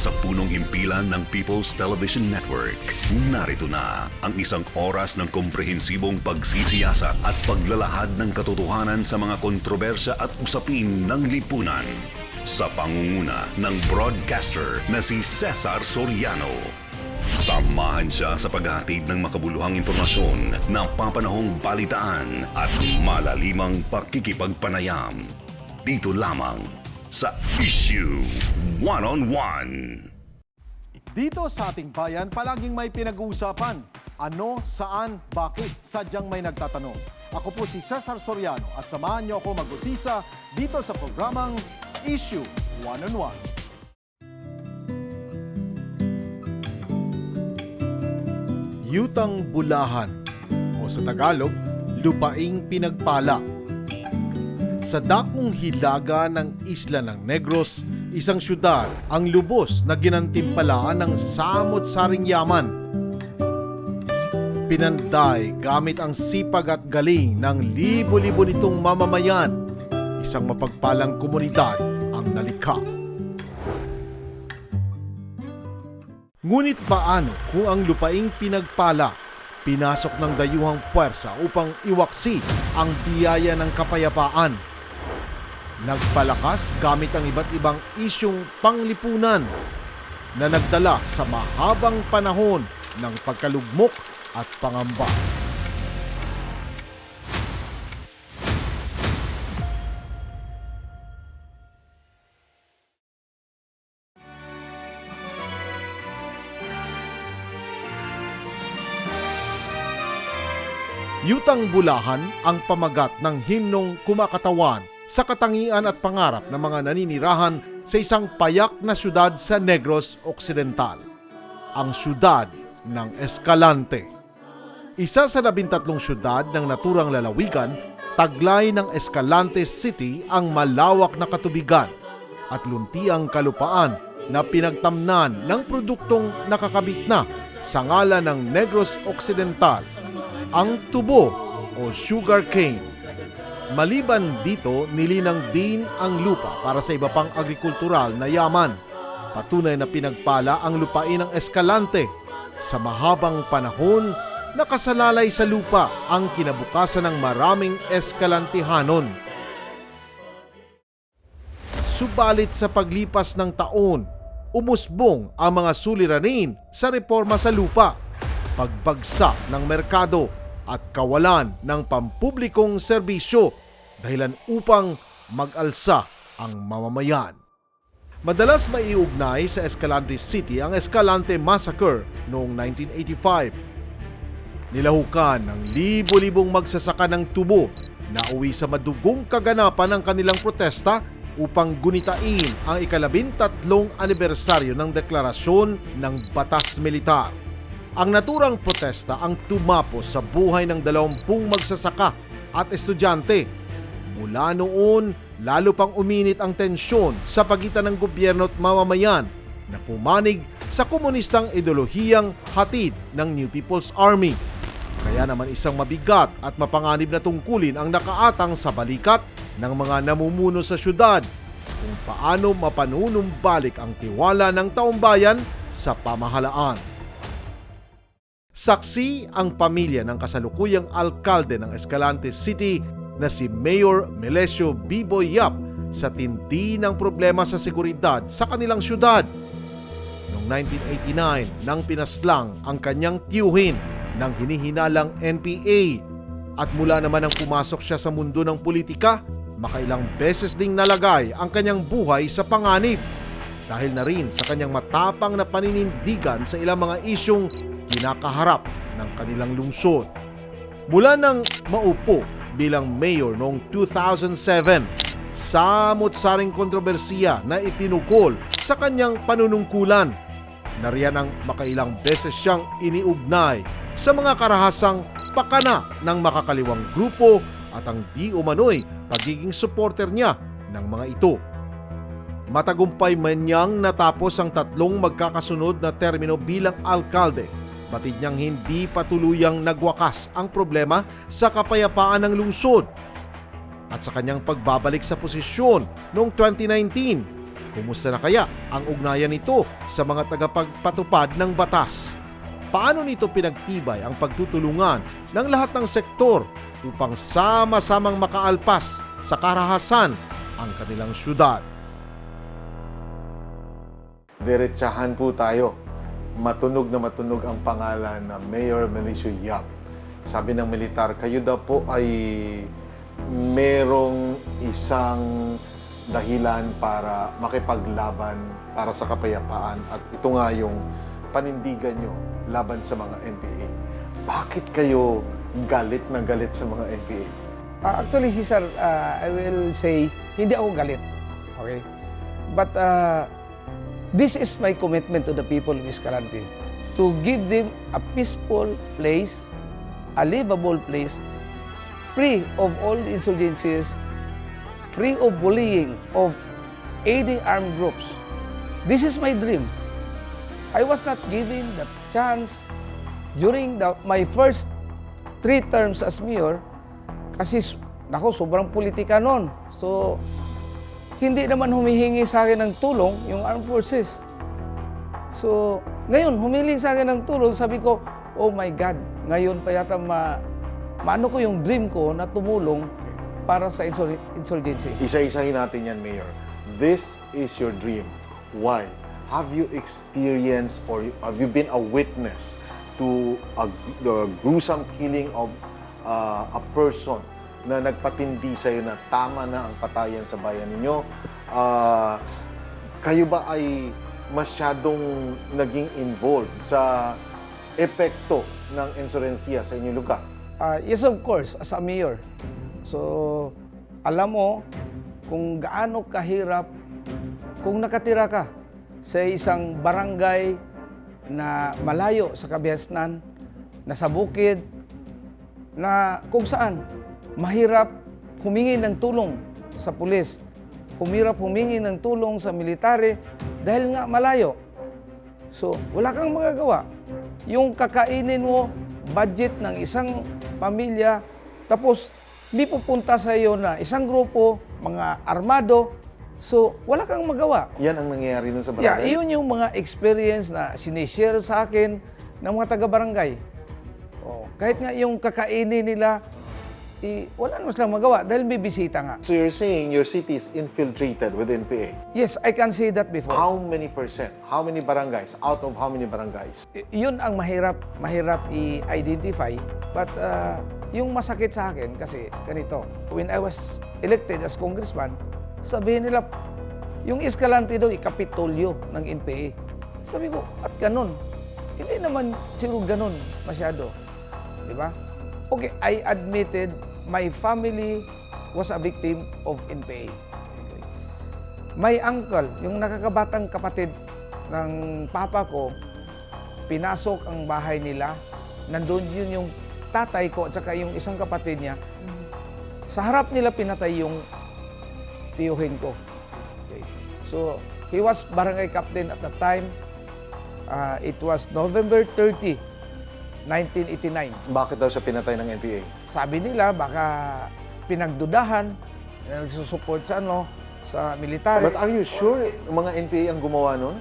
sa punong himpilan ng People's Television Network. Narito na ang isang oras ng komprehensibong pagsisiyasat at paglalahad ng katotohanan sa mga kontrobersya at usapin ng lipunan. Sa pangunguna ng broadcaster na si Cesar Soriano. Samahan siya sa paghahatid ng makabuluhang impormasyon, napapanahong balitaan at malalimang pakikipagpanayam. Dito lamang sa Issue One-on-One. Dito sa ating bayan, palaging may pinag-uusapan. Ano, saan, bakit? Sadyang may nagtatanong. Ako po si Cesar Soriano at samahan niyo ako mag-usisa dito sa programang Issue One-on-One. Yutang Bulahan o sa Tagalog, lupaing pinagpala. Sa dakong hilaga ng isla ng Negros, isang syudad ang lubos na ginantimpalaan ng samot-saring yaman. Pinanday gamit ang sipag at galing ng libo-libo nitong mamamayan, isang mapagpalang komunidad ang nalikha. Ngunit paano kung ang lupaing pinagpala pinasok ng dayuhang puwersa upang iwaksi ang biyaya ng kapayapaan? Nagpalakas gamit ang iba't ibang isyong panglipunan na nagdala sa mahabang panahon ng pagkalugmok at pangamba. Yutang Bulahan ang pamagat ng himnong kumakatawan sa katangian at pangarap ng mga naninirahan sa isang payak na syudad sa Negros Occidental, ang syudad ng Escalante. Isa sa 13 syudad ng naturang lalawigan, taglay ng Escalante City ang malawak na katubigan at luntiang kalupaan na pinagtamnan ng produktong nakakabit na sa ngalan ng Negros Occidental, ang tubo o sugar cane. Maliban dito, nilinang din ang lupa para sa iba pang agrikultural na yaman. Patunay na pinagpala ang lupain ng Escalante. Sa mahabang panahon, nakasalalay sa lupa ang kinabukasan ng maraming Escalantehanon. Subalit sa paglipas ng taon, umusbong ang mga suliranin sa reforma sa lupa, pagbagsak ng merkado, at kawalan ng pampublikong serbisyo dahilan upang mag-alsa ang mamamayan. Madalas maiugnay sa Escalante City ang Escalante Massacre noong 1985. Nilahukan ng libo-libong magsasaka ng tubo na uwi sa madugong kaganapan ng kanilang protesta upang gunitain ang ika-13 anibersaryo ng deklarasyon ng batas militar. Ang naturang protesta ang tumapos sa buhay ng 20 magsasaka at estudyante. Mula noon, lalo pang uminit ang tensyon sa pagitan ng gobyerno at mamamayan na pumanig sa komunistang ideolohiyang hatid ng New People's Army. Kaya naman isang mabigat at mapanganib na tungkulin ang nakaatang sa balikat ng mga namumuno sa syudad kung paano mapanunumbalik ang tiwala ng taumbayan sa pamahalaan. Saksi ang pamilya ng kasalukuyang alkalde ng Escalante City na si Mayor Melesio Biboy Yap sa tindi ng problema sa seguridad sa kanilang syudad. Noong 1989, nang pinaslang ang kanyang tiyuhin ng hinihinalang NPA at mula naman nang pumasok siya sa mundo ng politika, makailang beses ding nalagay ang kanyang buhay sa panganib dahil na rin sa kanyang matapang na paninindigan sa ilang mga isyong kinakaharap ng kanilang lungsod. Mula nang maupo bilang mayor noong 2007, samot-saring kontrobersiya na ipinukol sa kanyang panunungkulan. Nariyan ang makailang beses siyang iniugnay sa mga karahasang pakana ng makakaliwang grupo at ang di umano'y pagiging supporter niya ng mga ito. Matagumpay man niyang natapos ang 3 magkakasunod na termino bilang alkalde, batid niyang hindi patuluyang nagwakas ang problema sa kapayapaan ng lungsod. At sa kanyang pagbabalik sa posisyon noong 2019, Kumusta na kaya ang ugnayan nito sa mga tagapagpatupad ng batas? Paano nito pinagtibay ang pagtutulungan ng lahat ng sektor upang sama-samang makaalpas sa karahasan ang kanilang syudad? Diretsahan po tayo. Matunog na matunog ang pangalan na Mayor Melesio Yap. Sabi ng militar, kayo daw po ay merong isang dahilan para makipaglaban para sa kapayapaan at ito nga yung panindigan nyo laban sa mga NPA. Bakit kayo galit na galit sa mga NPA? Actually, Cesar, I will say, hindi ako galit. Okay? But this is my commitment to the people of Escalante. To give them a peaceful place, a livable place, free of all insurgencies, free of bullying, of aiding armed groups. This is my dream. I was not given the chance during my first 3 terms as mayor kasi sobrang politika noon. So, hindi naman humihingi sa akin ng tulong yung armed forces. So, ngayon, humiling sa akin ng tulong, sabi ko, oh my God, ngayon pa yata maano ko yung dream ko na tumulong para sa insurgency. Isa-isahin natin yan, Mayor. This is your dream. Why? Have you experienced or have you been a witness to the gruesome killing of a person na nagpatindi sa'yo na tama na ang patayan sa bayan ninyo? Kayo ba ay masyadong naging involved sa epekto ng insurensiya sa inyong lugar? Yes, of course, as a mayor. So, alam mo kung gaano kahirap kung nakatira ka sa isang barangay na malayo sa kabihasnan, nasa bukid, na kung saan mahirap humingi ng tulong sa pulis, mahirap humingi ng tulong sa military dahil nga malayo. So, wala kang magagawa. Yung kakainin mo, budget ng isang pamilya, tapos hindi pupunta sa iyo na isang grupo, mga armado, so wala kang magawa. Yan ang nangyayari nun sa barangay? Yeah, iyon yung mga experience na sinishare sa akin ng mga taga-barangay. Oh, kahit nga yung kakainin nila, wala naman silang magawa dahil may bisita nga. So you're saying your city is infiltrated with NPA? Yes, I can say that before. How many percent? How many barangays? Out of how many barangays? Yun ang mahirap i-identify. But yung masakit sa akin kasi ganito, when I was elected as congressman, sabihin nila, yung Escalante daw ikapitolyo ng NPA. Sabi ko, at ganun? Hindi naman siguro ganun masyado. Di ba? Okay, I admitted my family was a victim of NPA. Okay. My uncle, yung nakakabatang kapatid ng papa ko, pinasok ang bahay nila. Nandun yun yung tatay ko at saka yung isang kapatid niya. Sa harap nila pinatay yung tiyuhin ko. Okay. So, he was barangay captain at the time. It was November 30, 1989. Bakit daw siya pinatay ng NPA? Sabi nila, baka pinagdudahan, nagsusupport sa military. But are you sure mga NPA ang gumawa nun?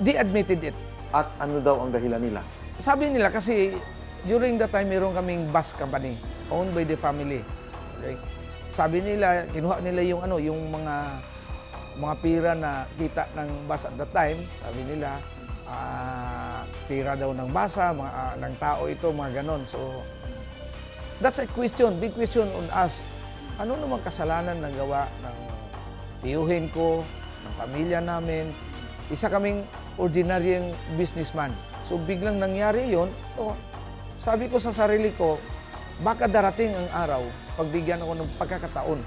They admitted it. At ano daw ang dahilan nila? Sabi nila kasi during that time, meron kaming bus company owned by the family. Okay? Sabi nila, kinuha nila yung yung mga pira na kita ng bus at that time. Sabi nila, tira daw ng basa, ng tao ito, mga ganon. So, that's a question, big question on us. Ano naman kasalanan na gawa ng tiyuhin ko, ng pamilya namin? Isa kaming ordinaryong businessman. So, biglang nangyari yon. So, sabi ko sa sarili ko, baka darating ang araw, pagbigyan ako ng pagkakataon.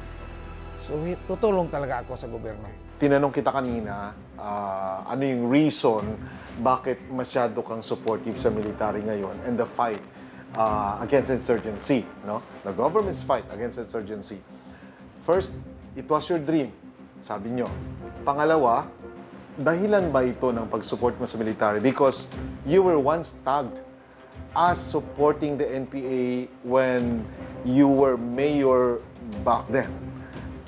So, tutulong talaga ako sa gobyerno. Tinanong kita kanina, ano yung reason bakit masyado kang supportive sa military ngayon and the fight against insurgency, no? The government's fight against insurgency. First, it was your dream, sabi nyo. Pangalawa, dahilan ba ito ng pag-support mo sa military? Because you were once tagged as supporting the NPA when you were mayor back then.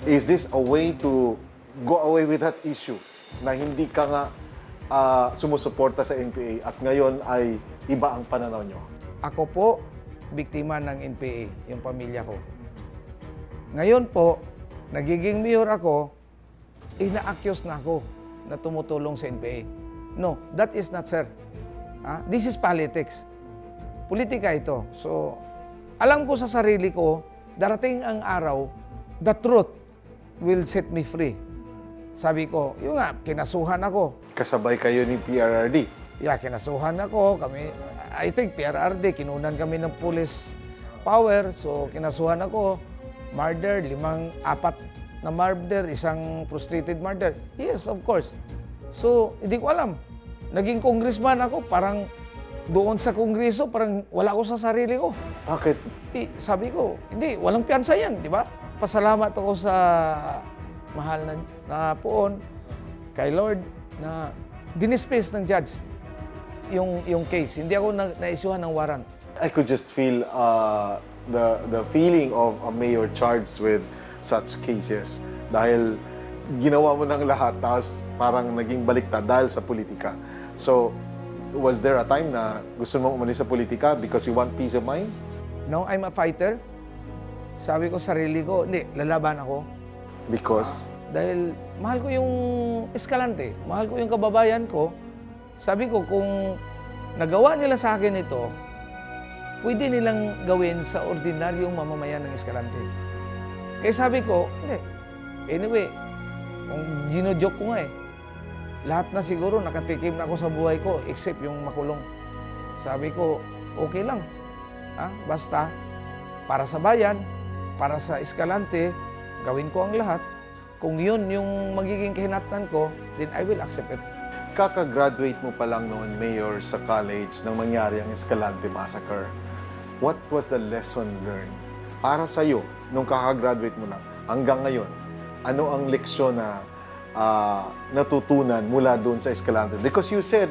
Is this a way to go away with that issue na hindi ka nga sumusuporta sa NPA at ngayon ay iba ang pananaw nyo? Ako po, biktima ng NPA, yung pamilya ko. Ngayon po, nagiging mayor ako, ina-accuse na ako na tumutulong sa NPA. No, that is not, sir. This is politics. Politika ito. So, alam ko sa sarili ko, darating ang araw, the truth will set me free. Sabi ko, yun nga, kinasuhan ako. Kasabay kayo ni PRRD. Yeah, kinasuhan ako. Kami, I think PRRD, kinunan kami ng police power. So, kinasuhan ako. Murder, 4 na murder, 1 frustrated murder. Yes, of course. So, hindi ko alam. Naging congressman ako, parang doon sa kongreso, parang wala ako sa sarili ko. Bakit? Sabi ko, hindi, walang piyansa yan, di ba? Pasalamat ako sa mahal na poon, kay Lord, na dinismiss ng judge yung case. Hindi ako na-issuehan ng warrant. I could just feel the feeling of a mayor charged with such cases dahil ginawa mo ng lahat tapos parang naging baliktad dahil sa politika. So, was there a time na gusto mong umalis sa politika because you want peace of mind? No, I'm a fighter. Sabi ko sarili ko, hindi, lalaban ako. Because? Dahil mahal ko yung Escalante, mahal ko yung kababayan ko. Sabi ko, kung nagawa nila sa akin ito, pwede nilang gawin sa ordinaryong mamamayan ng Escalante. Kaya sabi ko, hindi. Anyway, kung ginojoke ko nga lahat na siguro nakatikim na ako sa buhay ko except yung makulong. Sabi ko, okay lang. Basta, para sa bayan, para sa Escalante, gawin ko ang lahat. Kung yun yung magiging kahinatnan ko, then I will accept it. Kaka-graduate mo pa lang noon, Mayor, sa college nang mangyari ang Escalante Massacre. What was the lesson learned? Para sa'yo, nung kaka-graduate mo na, hanggang ngayon, ano ang leksyon na natutunan mula doon sa Escalante? Because you said,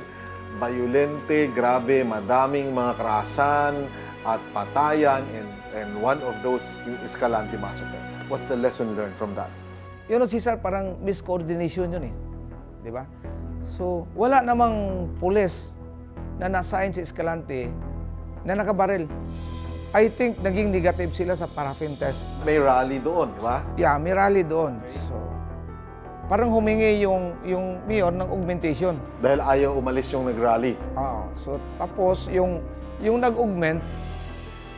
violente, grabe, madaming mga karahasan at patayan, and one of those is yung Escalante Massacre. What's the lesson learned from that? Yun, Cesar, parang miscoordination yun Di ba? So, wala namang pulis na na-assign sa Escalante na nakabaril. I think naging negative sila sa paraffin test. May rally doon, di ba? Yeah, may rally doon. So, parang humingi yung mayor ng augmentation. Dahil ayaw umalis yung nag-rally. So, tapos yung nag-augment,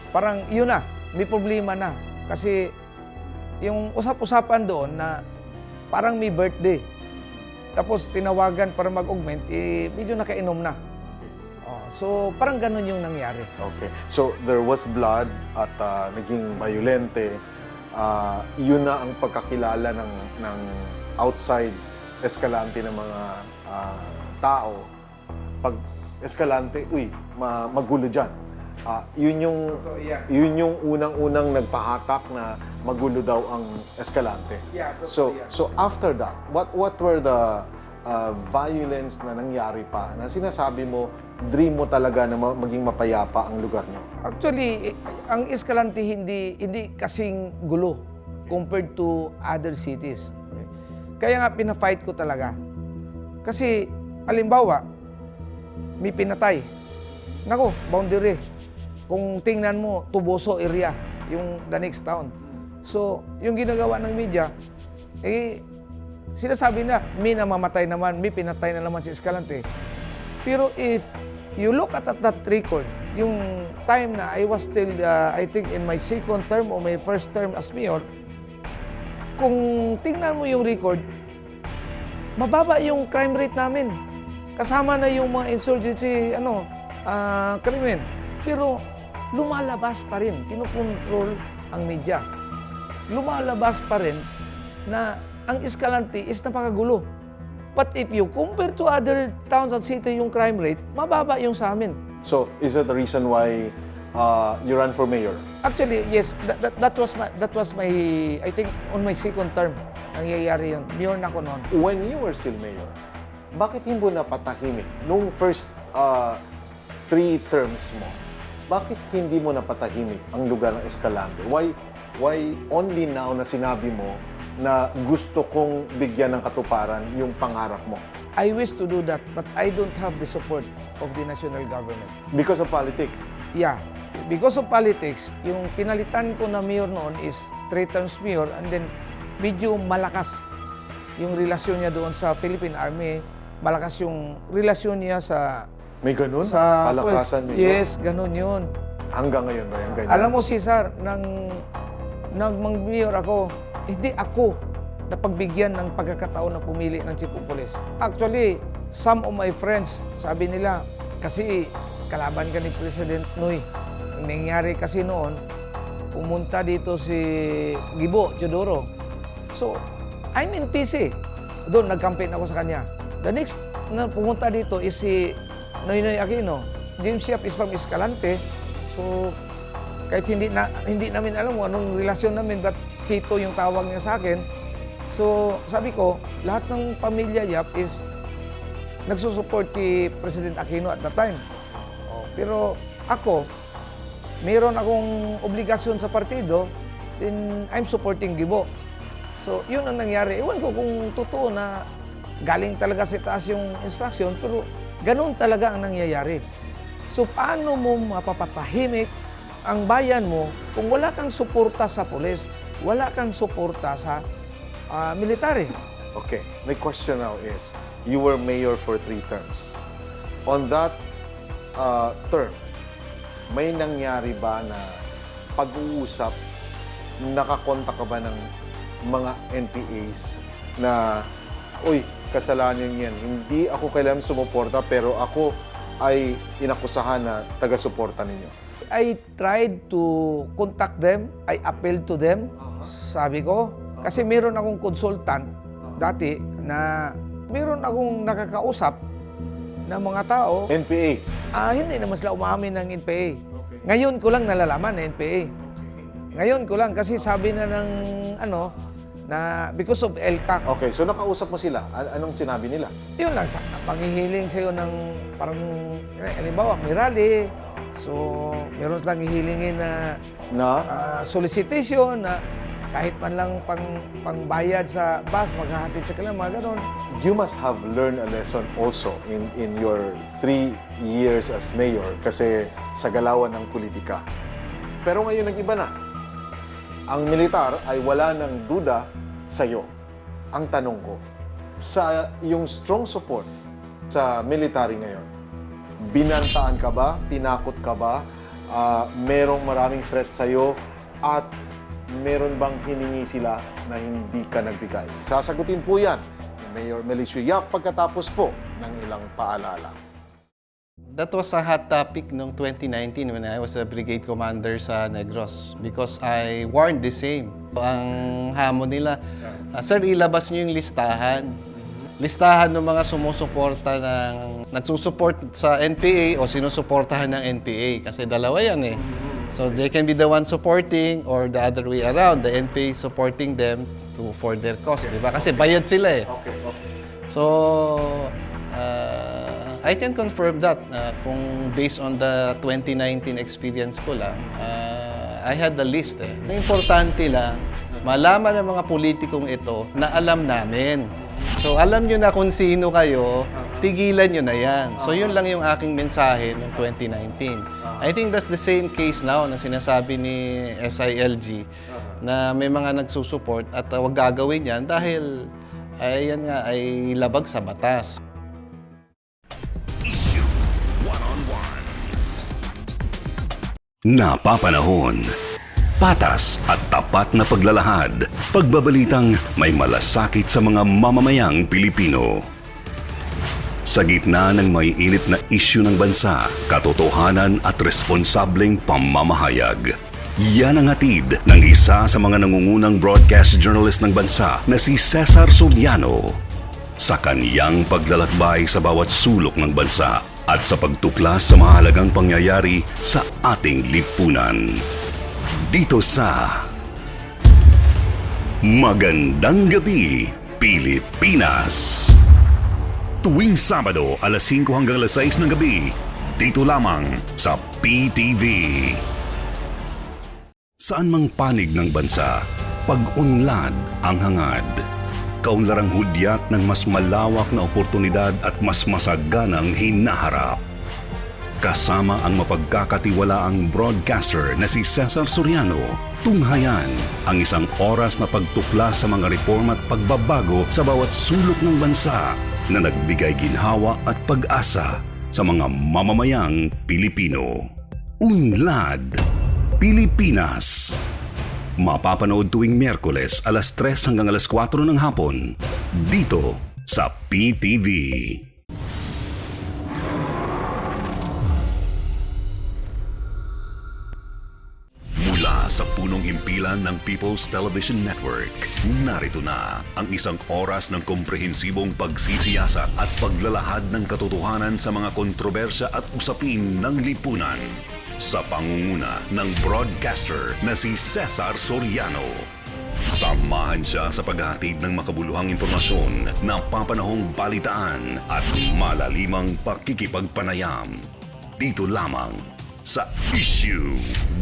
parang yun na, may problema na. Kasi yung usap-usapan doon na parang may birthday. Tapos tinawagan para mag-augment, medyo nakainom na. So parang ganun yung nangyari. Okay. So there was blood at naging violente. Yun na ang pagkakilala ng outside Escalante ng mga tao. Pag Escalante, magulo dyan. Yun yung unang-unang nagpahatak na magulo daw ang Escalante. So after that, what were the violence na nangyari pa na sinasabi mo, dream mo talaga na maging mapayapa ang lugar niyo? Actually, ang Escalante hindi kasing gulo compared to other cities. Kaya nga pina-fight ko talaga. Kasi halimbawa, may pinatay. Nako, boundary. Kung tingnan mo, Tuboso area, yung the next town. So, yung ginagawa ng media, sinasabi na, may namamatay naman, may pinatay na naman si Escalante. Pero if you look at that record, yung time na I was still, I think in my second term or my first term as mayor, kung tingnan mo yung record, mababa yung crime rate namin. Kasama na yung mga insurgency, krimen. Pero lumalabas pa rin, kinukontrol ang media. Lumalabas pa rin na ang Escalante is napakagulo. But if you compare to other towns and cities yung crime rate, mababa yung sa amin. So, is that the reason why you ran for mayor? Actually, yes, that was my I think on my second term nangyayari yun. Mayor na ako noon. When you were still mayor, bakit hindi mo napatahimik? Nung first 3 terms mo, bakit hindi mo napatahimik ang lugar ng Escalante? Why Why only now na sinabi mo na gusto kong bigyan ng katuparan yung pangarap mo? I wish to do that, but I don't have the support of the national government. Because of politics. Yeah, because of politics, yung pinalitan ko na mayor noon is 3 terms mayor, and then medyo malakas yung relasyon niya doon sa Philippine Army, malakas yung relasyon niya sa May ganun? sa Palakasan police. ninyo? Yes, ganun yun. Hanggang ngayon ba yung ganyan? Alam mo, Cesar, nang mag-mayor ako, hindi ako napagbigyan ng pagkakataon na pumili ng chief of police. Actually, some of my friends, sabi nila, kasi kalaban ka ni President Noy. Ang nangyari kasi noon, pumunta dito si Gibo Teodoro. So, I'm in PC. Doon, nag-campaign ako sa kanya. The next na pumunta dito is si Noynoy Aquino. James Yap is from Escalante. So, kahit hindi namin alam kung anong relasyon namin, but Tito yung tawag niya sa akin. So, sabi ko, lahat ng pamilya Yap is nagsusupport kay President Aquino at that time. Pero ako, mayroon akong obligasyon sa partido, then I'm supporting Gibo. So, yun ang nangyari. Ewan ko kung totoo na galing talaga sa taas yung instruction, pero ganun talaga ang nangyayari. So, paano mo mapapatahimik ang bayan mo kung wala kang suporta sa pulis, wala kang suporta sa military? Okay, my question now is, you were mayor for 3 terms. On that term, may nangyari ba na pag-uusap, nakakontak ka ba ng mga NPAs na, uy, kasalanan yan, hindi ako kailangan sumuporta pero ako ay inakusahan na taga-suporta ninyo? I tried to contact them, I appealed to them, sabi ko, kasi meron akong consultant dati na meron akong nakakausap na mga tao, NPA? hindi naman sila umamin ng NPA. Ngayon ko lang nalalaman na NPA. Ngayon ko lang kasi sabi na ng na because of LCAC. Okay, so nakausap mo sila. Anong sinabi nila? Yun lang, panghihiling sa'yo ng parang, halimbawa, may rally. So, meron silang hihilingin na solicitation na kahit man lang pangbayad sa bus, maghahatid sa kanila, mga ganon. You must have learned a lesson also in your 3 years as mayor kasi sa galawan ng politika. Pero ngayon nag-iba na. Ang militar ay wala ng duda sa iyo. Ang tanong ko, sa yung strong support sa military ngayon, binantaan ka ba? Tinakot ka ba? Merong maraming threat sa iyo? At meron bang hiningi sila na hindi ka nagbigay? Sasagutin po yan ni Mayor Melesio Yap pagkatapos po ng ilang paalala. That was a hot topic noong 2019 when I was a brigade commander sa Negros because I warned the same. Ang hamon nila, sir, ilabas niyo yung listahan. Listahan ng mga sumusuporta nagsusuport sa NPA o sinusuportahan ng NPA kasi dalawa yan eh. So they can be the one supporting or the other way around, the NPA supporting them for their cause, di ba? Kasi bayad sila eh. So, I can confirm that kung based on the 2019 experience ko lang, I had the list eh. Ang importante lang, malaman ng mga politikong ito na alam namin. So alam nyo na kung sino kayo, tigilan nyo na yan. So yun lang yung aking mensahe noong 2019. I think that's the same case now na sinasabi ni SILG na may mga nagsusupport at huwag gagawin yan dahil yan nga ay labag sa batas. Napapanahon, patas at tapat na paglalahad, pagbabalitang may malasakit sa mga mamamayang Pilipino. Sa gitna ng may init na isyu ng bansa, katotohanan at responsableng pamamahayag. Yan ang hatid ng isa sa mga nangungunang broadcast journalist ng bansa na si Cesar Soriano. Sa kaniyang paglalakbay sa bawat sulok ng bansa at sa pagtuklas sa mahalagang pangyayari sa ating lipunan. Dito sa Magandang Gabi, Pilipinas. Tuwing Sabado, alas 5 hanggang alas 6 ng gabi, dito lamang sa PTV. Saan mang panig ng bansa, pag-unlad ang hangad. Kaunlarang hudyat ng mas malawak na oportunidad at mas masaganang hinaharap. Kasama ang mapagkakatiwalaang broadcaster na si Cesar Soriano, tunghayan ang isang oras na pagtuklas sa mga reforma at pagbabago sa bawat sulok ng bansa na nagbigay ginhawa at pag-asa sa mga mamamayang Pilipino. Unlad Pilipinas. Mapapanood tuwing Miyerkules alas 3 hanggang alas 4 ng hapon dito sa PTV. Mula sa punong himpilan ng People's Television Network, narito na ang isang oras ng komprehensibong pagsisiyasat at paglalahad ng katotohanan sa mga kontrobersya at usapin ng lipunan. Sa pangunguna ng broadcaster na si Cesar Soriano. Samahan siya sa paghahatid ng makabuluhang impormasyon, napapanahong balitaan at malalimang pakikipagpanayam. Dito lamang sa Issue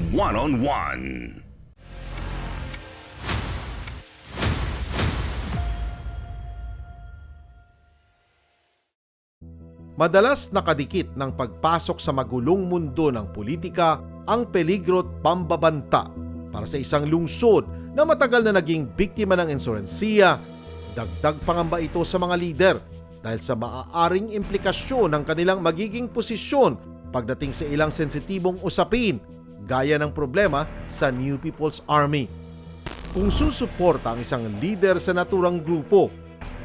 One-on-One. Madalas nakadikit ng pagpasok sa magulong mundo ng politika ang peligro at pambabanta para sa isang lungsod na matagal na naging biktima ng insurensiya. Dagdag pangamba ito sa mga lider dahil sa maaaring implikasyon ng kanilang magiging posisyon pagdating sa ilang sensitibong usapin gaya ng problema sa New People's Army. Kung susuporta ang isang lider sa naturang grupo,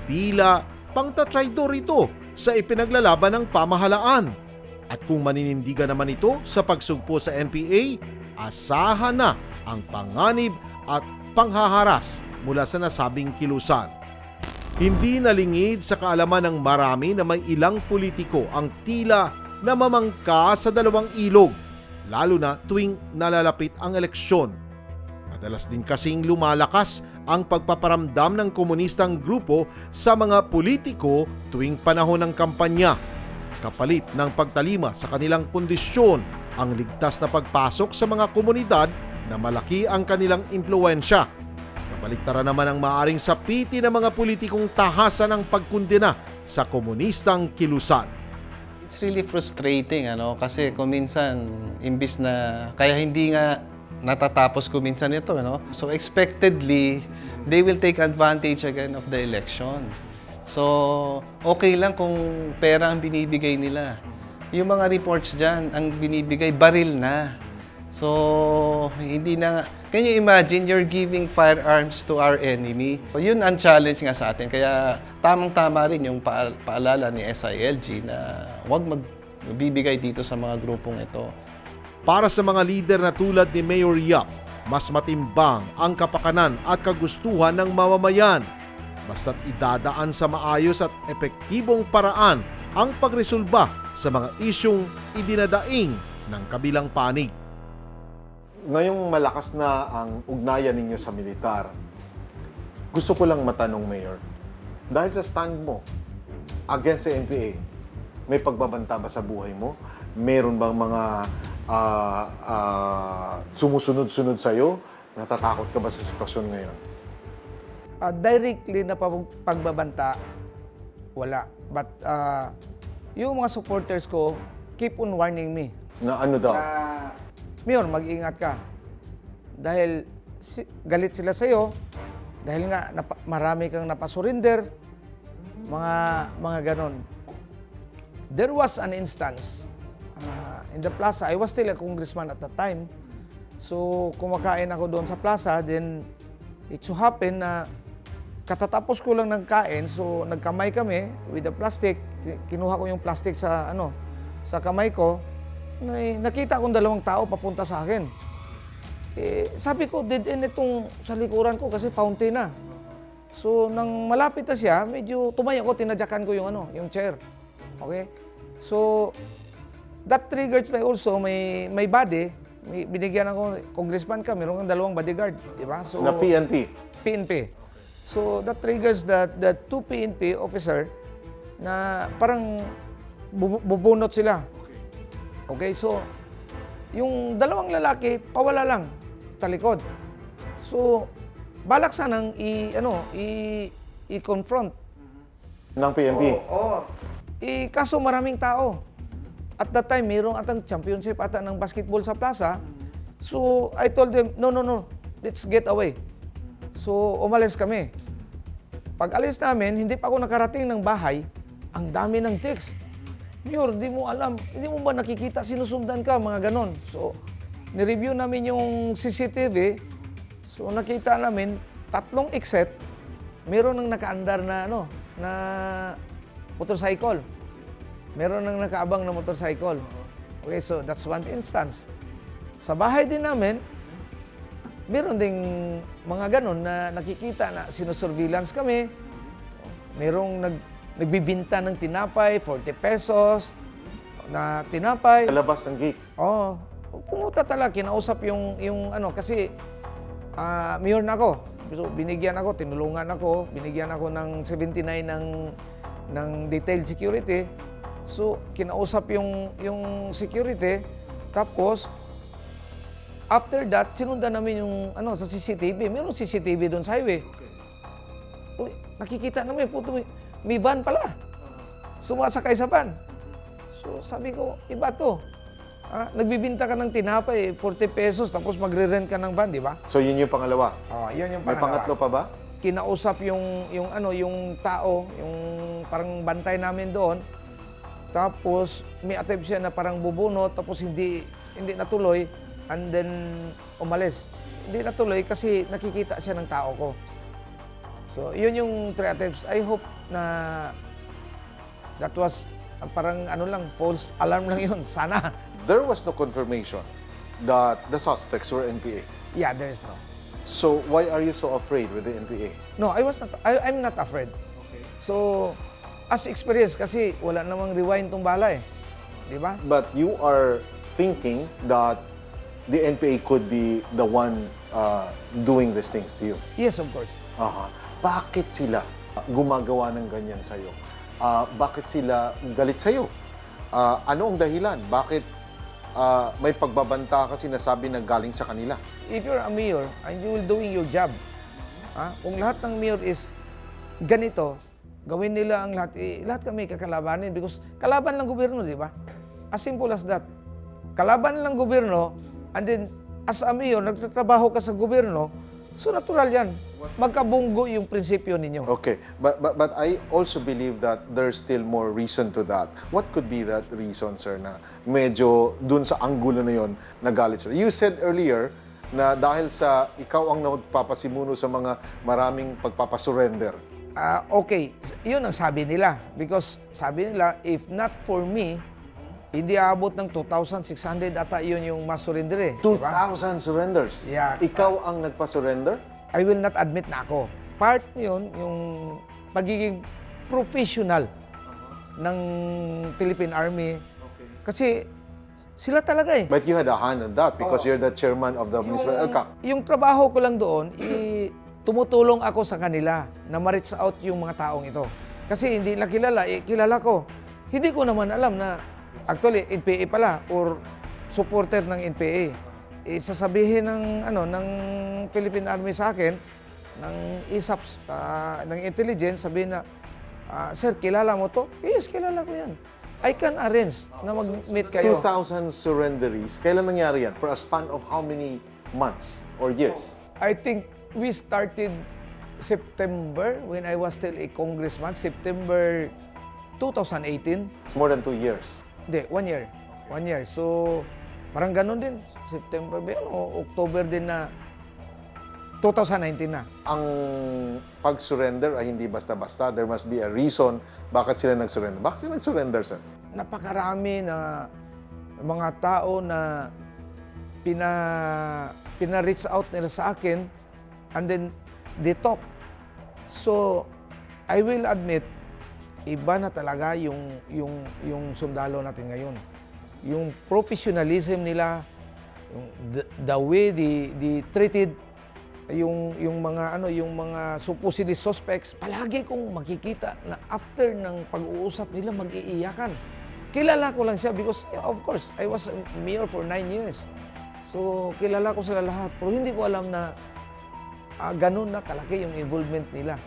tila pangtatraidor ito sa ipinaglalaban ng pamahalaan. At kung maninindigan naman ito sa pagsugpo sa NPA, asahan na ang panganib at panghaharas mula sa nasabing kilusan. Hindi nalingid sa kaalaman ng marami na may ilang politiko ang tila namamangka sa dalawang ilog, lalo na tuwing nalalapit ang eleksyon. Madalas din kasing lumalakas ang pagpaparamdam ng komunistang grupo sa mga politiko tuwing panahon ng kampanya. Kapalit ng pagtalima sa kanilang kondisyon ang ligtas na pagpasok sa mga komunidad na malaki ang kanilang impluwensya. Kabaliktaran naman ang maaring sapiti ng mga politikong tahasan ng pagkundena sa komunistang kilusan. It's really frustrating, kasi kuminsan, imbis na, kaya hindi nga natatapos kuminsan ito, So expectedly, they will take advantage again of the election. So, okay lang kung pera ang binibigay nila. Yung mga reports dyan, ang binibigay, baril na. So, hindi na, can you imagine, you're giving firearms to our enemy? Yun ang challenge nga sa atin. Kaya tamang-tama rin yung paalala ni SILG na huwag magbibigay dito sa mga grupong ito. Para sa mga lider na tulad ni Mayor Yap, mas matimbang ang kapakanan at kagustuhan ng mamamayan. Basta't idadaan sa maayos at epektibong paraan ang pagresolba sa mga isyong idinadaing ng kabilang panig. Ngayong malakas na ang ugnayan ninyo sa militar, gusto ko lang matanong, Mayor, dahil sa stand mo against sa NPA, may pagbabanta ba sa buhay mo? Meron bang mga sumusunod-sunod sa'yo? Natatakot ka ba sa sitwasyon ngayon? Directly na pagbabanta, wala. But yung mga supporters ko, keep on warning me. Na ano daw? Mayor, mag-ingat ka. Dahil galit sila sa'yo, dahil nga marami kang napasurrender, mga ganon. There was an instance in the plaza. I was still a congressman at that time. So, kumakain ako doon sa plaza. Then, it so happened na katatapos ko lang ng kain. So, nagkamay kami with the plastic. Kinuha ko yung plastic sa kamay ko. Nakita kong dalawang tao papunta sa akin. Sabi ko, dead end itong sa likuran ko kasi fountain na. So, nang malapit na siya, medyo tumayo ko, tinadyakan ko yung chair. Okay? So, that triggers me also, may body, binigyan ako, congressman ka, meron kang dalawang bodyguard, di ba? So, Na PNP? PNP. So, that triggers that two PNP officer na parang bubunot sila. Okay, so, yung dalawang lalaki, pawala lang. talikod. So, balak sanang i-confront. Ng PNP. Oo. Kaso maraming tao. At that time, mayroong atang championship ata ng basketball sa plaza. So, I told them, no, let's get away. So, umalis kami. Pag alis namin, hindi pa ako nakarating ng bahay, ang dami ng text. Mayor, di mo alam, hindi mo ba nakikita, sinusundan ka, mga ganon. So, nireview namin yung CCTV. So, nakita namin, 3 exit, meron nang nakaandar na, na motorcycle. Meron nang nakaabang na motorcycle. Okay, so that's one instance. Sa bahay din namin, meron ding mga ganon na nakikita na sinusurveillance kami. Merong nagbibinta ng tinapay, 40 pesos na tinapay. Sa labas ng gate. Oo. Pumunta talaga, kinausap yung kasi mayor na ako. So, binigyan ako, tinulungan ako, binigyan ako ng 79 ng detailed security. So, kinausap yung security. Tapos, after that, sinundan namin yung sa CCTV. Mayroong CCTV doon sa highway. Uy, nakikita namin, puto, may van pala. Sumasakay sa van. So, sabi ko, iba to. Nagbibinta ka ng tinapay, 40 pesos, tapos magre-rent ka ng van, di ba? So yun yung pangalawa. Yun yung May pangalawa. pangatlo pa ba? Kinausap yung tao, yung parang bantay namin doon. Tapos may attempt siya na parang bubunot, tapos hindi natuloy, and then umalis. Hindi natuloy kasi nakikita siya ng tao ko. So yun yung 3 attempts. I hope na that was parang false alarm lang yun. Sana. There was no confirmation that the suspects were NPA. Yeah, there is no. So why are you so afraid with the NPA? No, I'm not afraid. Okay. So, as experience, kasi wala namang rewind tong bala eh. Di ba? But you are thinking that the NPA could be the one doing these things to you. Yes, of course. Aha. Bakit sila gumagawa ng ganyan sa'yo? Bakit sila galit sa'yo? Ano ang dahilan? Bakit may pagbabanta kasi nasabi na galing sa kanila? If you're a mayor and you will doing your job, kung lahat ng mayor is ganito, gawin nila ang lahat, lahat kami kakalabanin because kalaban lang gobyerno, di ba? As simple as that. Kalaban lang gobyerno, and then as a mayor, nagtatrabaho ka sa gobyerno, so natural yan. Magkabunggo yung prinsipyo ninyo. Okay, but I also believe that there's still more reason to that. What could be that reason, sir, na medyo dun sa anggulo na yon nagalit sila? You said earlier na dahil sa ikaw ang nagpapasimuno sa mga maraming pagpapasurrender. Okay, yun ang sabi nila. Because sabi nila, if not for me, hindi aabot ng 2,600 ata yun yung masurrender eh. 2,000 surrenders? Yeah. Ikaw ang nagpasurrender? I will not admit na ako. Part yun, yung pagiging professional ng Philippine Army. Kasi sila talaga eh. But you had a hand on that because you're the chairman of the municipal ELCAC. Yung trabaho ko lang doon, tumutulong ako sa kanila na ma-reach out yung mga taong ito. Kasi hindi na kilala, kilala ko. Hindi ko naman alam na actually NPA pala or supporter ng NPA. Sasabihin ng Philippine Army sa akin, ng ISAPS, ng intelligence, sabihin na, sir, kilala mo to? Yes, kilala ko yan. I can arrange na mag-meet kayo. 2,000 surrenderies, kailan nangyari yan? For a span of how many months or years? I think we started September when I was still a congressman, September 2018. It's more than 2 years. Hindi, 1 year. 1 year. So, parang ganun din. September ba yun? O October din na 2019 na. Ang pag-surrender ay hindi basta-basta. There must be a reason bakit sila nag-surrender. Bakit sila nag-surrender, sir? Napakarami na mga tao na pina-reach out nila sa akin and then they talk. So, I will admit, iba na talaga yung sundalo natin ngayon. Yung professionalism nila, the way they treated yung mga supposedly suspects, palagi kong makikita na after ng pag-uusap nila mag-iiyakan. Kilala ko lang siya because of course I was a mayor for 9 years. So, kilala ko sila lahat. Pero hindi ko alam na ganun na kalaki yung involvement nila.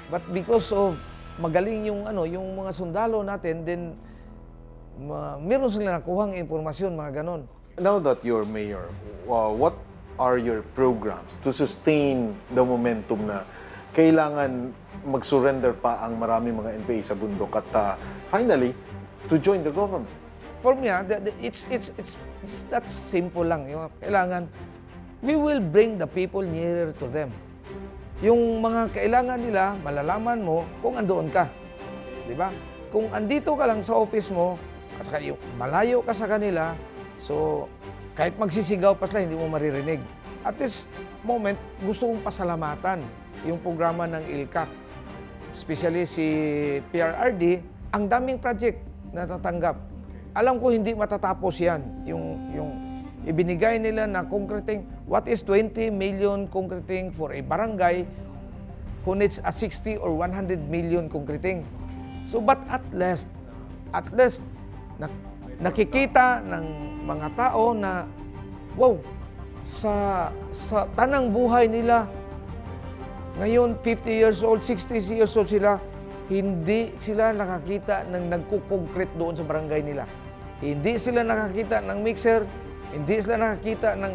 But because of magaling yung mga sundalo natin, then meron sila nakuhang impormasyon, mga ganon. Now that you're mayor, what are your programs to sustain the momentum na kailangan mag-surrender pa ang marami mga NPA sa bundok at finally, to join the government? For me, it's that simple lang. Yung kailangan, we will bring the people nearer to them. Yung mga kailangan nila, malalaman mo kung andoon ka. Di ba? Kung andito ka lang sa office mo, at saka yung malayo ka sa kanila, so kahit magsisigaw pa sila, hindi mo maririnig. At this moment, gusto kong pasalamatan yung programa ng ILCAC. Especially si PRRD, ang daming project na natatanggap. Alam ko hindi matatapos yan. Yung ibinigay nila na concreting, what is 20 million concreting for a barangay who needs a 60 or 100 million concreting. So but at least nakikita ng mga tao na wow, sa tanang buhay nila ngayon 50 years old, 60 years old sila, hindi sila nakakita ng nagko-concrete doon sa barangay nila. Hindi sila nakakita ng mixer, hindi sila nakakita ng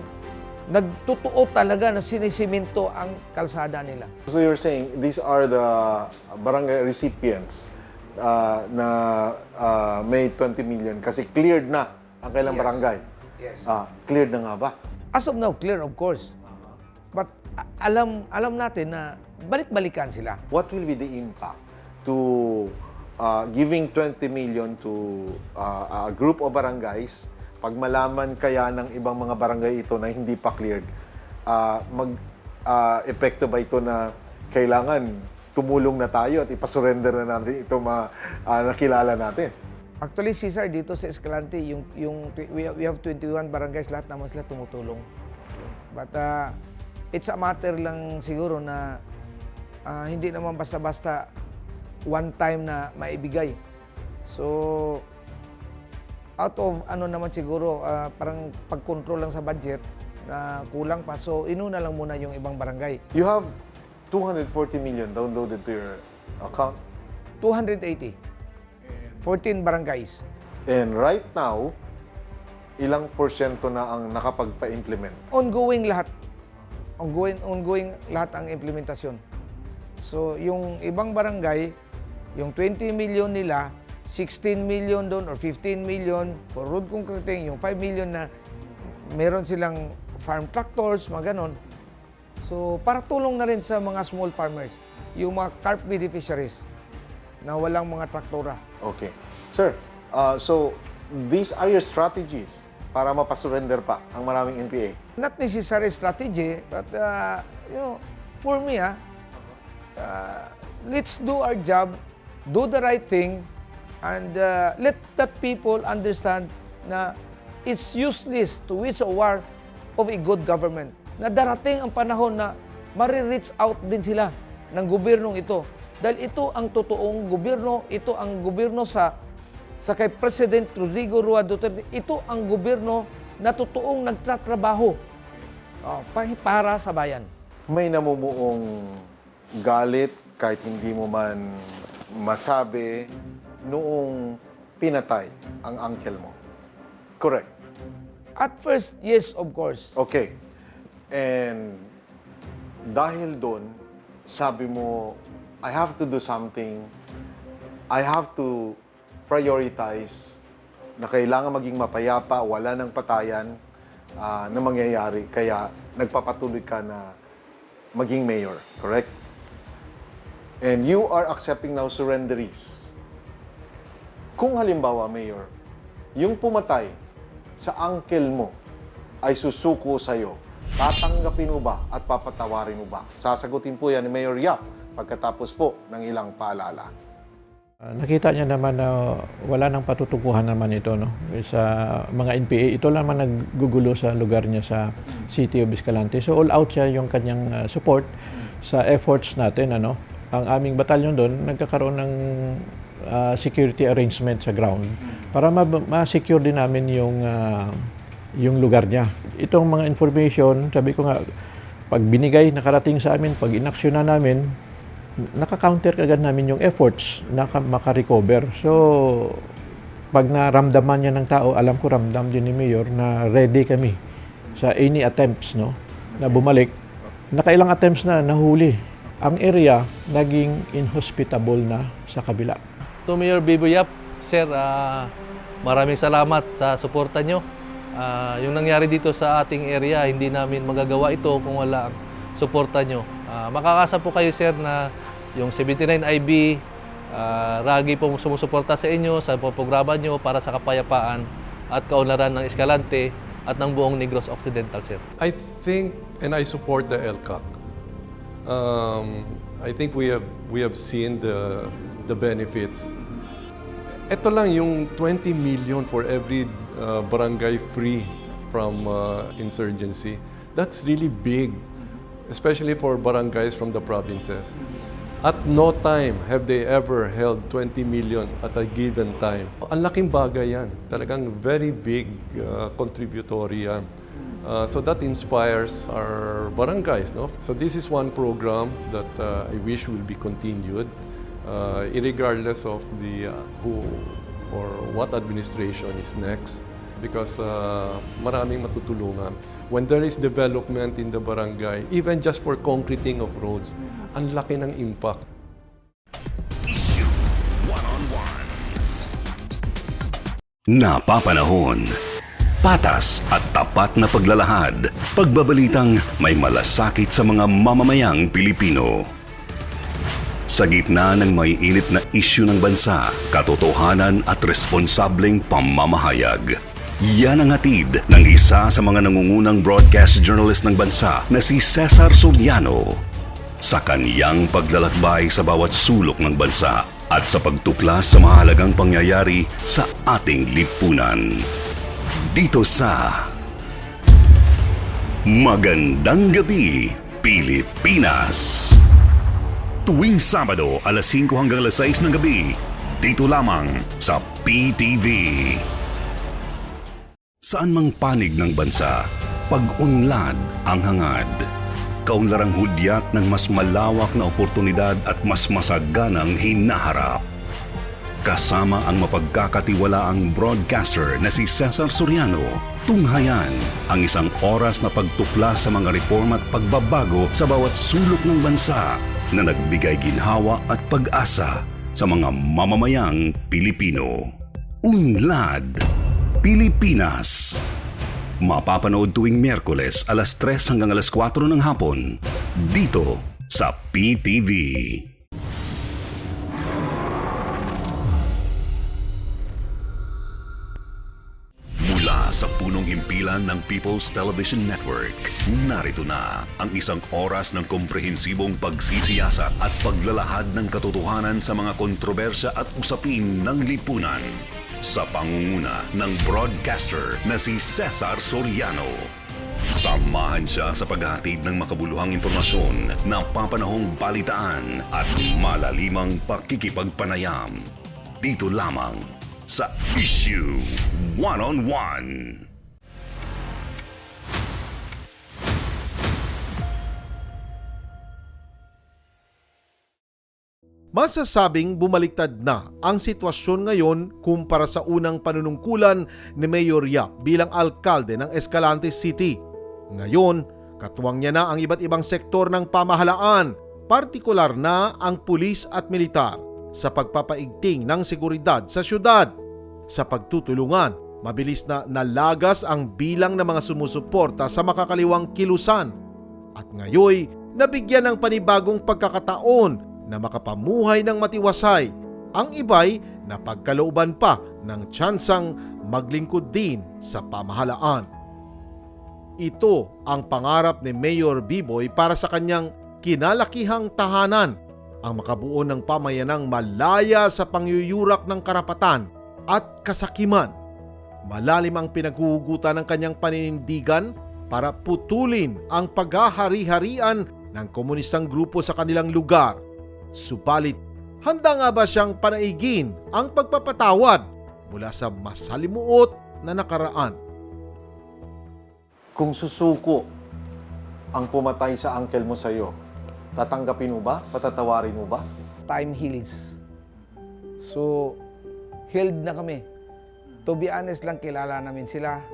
nagtotoo talaga na sinisiminto ang kalsada nila. So you're saying these are the barangay recipients na may 20 million kasi cleared na ang kailang barangay. Yes. Cleared na nga ba? As of now, clear of course. But alam natin na balik-balikan sila. What will be the impact to giving 20 million to a group of barangays pag malaman kaya ng ibang mga barangay ito na hindi pa cleared? Epekto ba ito na kailangan tumulong na tayo at ipasurrender na natin ito nakilala natin? Actually, Cesar, dito sa Escalante, we have 21 barangays, lahat naman sila tumutulong. But it's a matter lang siguro na hindi naman basta-basta one time na maibigay. So, out of naman siguro, parang pag-control lang sa budget na kulang pa. So, inuna lang muna yung ibang barangay. You have 240 million downloaded to your account. 280. 14 barangays. And right now, ilang porsyento na ang nakapagpa-implement? Ongoing lahat. Ongoing lahat ang implementasyon. So, yung ibang barangay, yung 20 million nila, 16 million doon or 15 million for road concreting, yung 5 million na meron silang farm tractors, mga ganon. So, para tulong na rin sa mga small farmers, yung mga carp beneficiaries na walang mga traktora. Okay. Sir, so these are your strategies para mapasurrender pa ang maraming NPA? Not necessary strategy, but for me, let's do our job, do the right thing, and let that people understand na it's useless to wage a war of a good government. Na darating ang panahon na mari-reach out din sila ng gobyernong ito. Dahil ito ang totoong gobyerno, ito ang gobyerno sa kay President Rodrigo Roa Duterte, ito ang gobyerno na totoong nagtatrabaho para sa bayan. May namumuong galit kahit hindi mo man masabi noong pinatay ang uncle mo. Correct? At first, yes, of course. Okay. And dahil doon, sabi mo, I have to do something. I have to prioritize na kailangan maging mapayapa, wala ng patayan na mangyayari. Kaya nagpapatuloy ka na maging mayor. Correct? And you are accepting now surrenderies. Kung halimbawa, mayor, yung pumatay sa uncle mo ay susuko sa'yo, tatanggapin mo ba at papatawarin mo ba? Sasagutin po yan ni Mayor Yap pagkatapos po ng ilang paalala. Nakita niya naman na wala nang patutukuhan naman ito sa mga NPA. Ito naman naggugulo sa lugar niya sa City of Escalante. So all out siya yung kanyang support sa efforts natin. Ang aming batalyon doon nagkakaroon ng security arrangement sa ground para ma-secure din namin yung yung lugar niya. Itong mga information, sabi ko nga, pag binigay, nakarating sa amin, pag inaksyon na namin, naka-counter kagad namin yung efforts na maka-recover. So, pag naramdaman niya ng tao, alam ko ramdam din ni Mayor na ready kami sa any attempts, no, na bumalik. Nakailang attempts na nahuli. Ang area naging inhospitable na sa kabila. To Mayor Biboy Yap, sir, maraming salamat sa suporta nyo. Yung nangyari dito sa ating area, hindi namin magagawa ito kung wala ang suporta nyo. Makakasa po kayo, sir, na yung 79IB, lagi po sumusuporta sa inyo sa programa nyo para sa kapayapaan at kaunlaran ng Escalante at ng buong Negros Occidental, sir. I think, and I support the LCAC. I think we have seen the benefits. Ito lang yung 20 million for every barangay free from insurgency. That's really big, especially for barangays from the provinces. At no time have they ever held 20 million at a given time. Ang laking bagay yan. Talagang very big contributory yan. So that inspires our barangays. No? So this is one program that I wish will be continued, irregardless of the who or what administration is next, because maraming matutulungan. When there is development in the barangay, even just for concreting of roads, ang laki ng impact. Issue One-on-One. Napapanahon. Patas at tapat na paglalahad. Pagbabalitang may malasakit sa mga mamamayang Pilipino. Sa gitna ng may init na isyu ng bansa, katotohanan at responsableng pamamahayag. Yan ang hatid ng isa sa mga nangungunang broadcast journalist ng bansa na si Cesar Soriano. Sa kaniyang paglalakbay sa bawat sulok ng bansa at sa pagtuklas sa mahalagang pangyayari sa ating lipunan. Dito sa Magandang Gabi, Pilipinas. Tuwing Sabado, alas 5 hanggang alas 6 ng gabi, dito lamang sa PTV. Saan mang panig ng bansa, pag-unlad ang hangad. Kaunlarang hudyat ng mas malawak na oportunidad at mas masaganang hinaharap. Kasama ang mapagkakatiwalaang broadcaster na si Cesar Soriano, tunghayan ang isang oras na pagtuklas sa mga reforma at pagbabago sa bawat sulok ng bansa na nagbigay ginhawa at pag-asa sa mga mamamayang Pilipino. Unlad Pilipinas. Mapapanood tuwing Miyerkules alas 3 hanggang alas 4 ng hapon dito sa PTV. Mula sa punong himpilan ng People's Television Network, narito na ang isang oras ng komprehensibong pagsisiyasat at paglalahad ng katotohanan sa mga kontrobersya at usapin ng lipunan. Sa pangunguna ng broadcaster na si Cesar Soriano. Samahan siya sa paghahatid ng makabuluhang impormasyon, napapanahong balitaan at malalimang pakikipagpanayam. Dito lamang sa Issue One-on-One. Masasabing bumaliktad na ang sitwasyon ngayon kumpara sa unang panunungkulan ni Mayor Yap bilang alkalde ng Escalante City. Ngayon, katuwang niya na ang iba't ibang sektor ng pamahalaan, partikular na ang pulis at militar sa pagpapaigting ng seguridad sa syudad. Sa pagtutulungan, mabilis na nalagas ang bilang ng mga sumusuporta sa makakaliwang kilusan. At ngayoy, nabigyan ng panibagong pagkakataon na makapamuhay ng matiwasay. Ang iba'y napagkalooban pa ng tsansang maglingkod din sa pamahalaan. Ito ang pangarap ni Mayor Biboy para sa kanyang kinalakihang tahanan, ang makabuo ng pamayanang malaya sa pangyuyurak ng karapatan at kasakiman. Malalim ang pinaghuhugutan ng kanyang paninindigan para putulin ang paghahari-harian ng komunistang grupo sa kanilang lugar. Subalit, handa nga ba siyang panaigin ang pagpapatawad mula sa masalimuot na nakaraan? Kung susuko ang pumatay sa uncle mo sa'yo, tatanggapin mo ba? Patatawarin mo ba? Time heals. So, healed na kami. To be honest lang, kilala namin sila.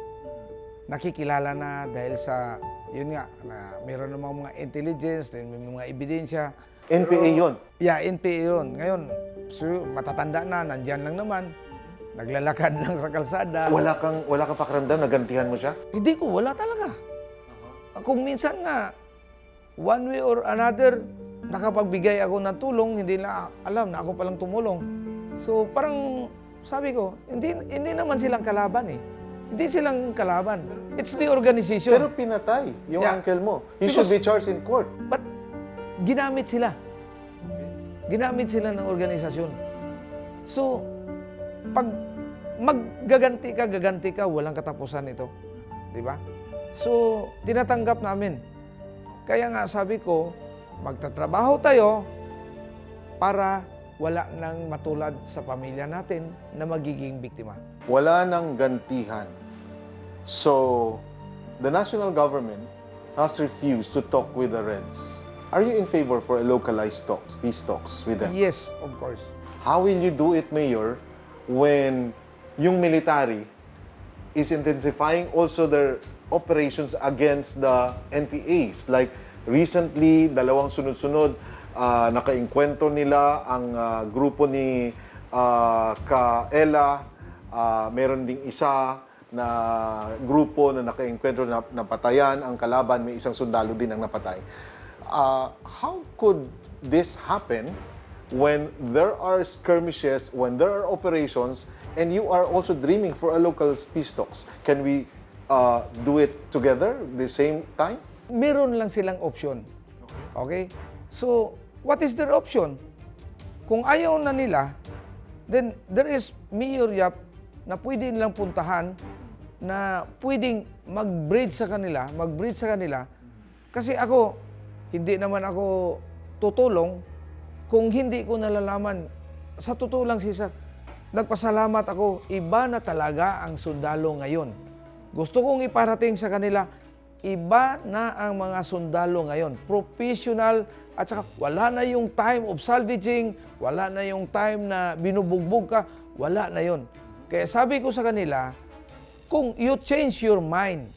Nakikilala na dahil sa, yun nga, na meron namang mga intelligence, may mga ebidensya. NPA yon. Yeah, NPA yun. Ngayon, so, matatanda na, nandyan lang naman. Naglalakad lang sa kalsada. Wala kang pakiramdam, nagantihan mo siya? Hindi ko, wala talaga. Kung minsan nga, one way or another, nakapagbigay ako ng tulong, hindi na alam na ako palang tumulong. So parang sabi ko, hindi naman silang kalaban eh. Hindi silang kalaban. It's the organization. Pero pinatay yung Yeah. uncle mo. He Because- should be charged in court. But ginamit sila. Ginamit sila ng organisasyon. So, pag gaganti ka, walang katapusan ito. Di ba? So, tinatanggap namin. Kaya nga sabi ko, magtatrabaho tayo para wala nang matulad sa pamilya natin na magiging biktima. Wala nang gantihan. So, the national government has refused to talk with the Reds. Are you in favor for a localized talks, peace talks with them? Yes, of course. How will you do it, Mayor, when yung military is intensifying also their operations against the NPAs? Like recently, dalawang sunod-sunod, nakainkwentro nila ang grupo ni Kaela. Meron ding isa na grupo na nakainkwentro na napatayan ang kalaban. May isang sundalo din ang napatay. How could this happen when there are skirmishes, when there are operations, and you are also dreaming for a local peace talks? Can we do it together the same time? Meron lang silang option. Okay? So, what is their option? Kung ayaw na nila, then there is Mayor Yap na pwede nilang puntahan, na pwedeng mag-bridge sa kanila, kasi ako, hindi naman ako tutulong kung hindi ko nalalaman. Sa totoo lang, Cesar, nagpasalamat ako, iba na talaga ang sundalo ngayon. Gusto kong iparating sa kanila, iba na ang mga sundalo ngayon. Professional, at saka wala na yung time of salvaging, wala na yung time na binubugbog ka, wala na yon. Kaya sabi ko sa kanila, kung you change your mind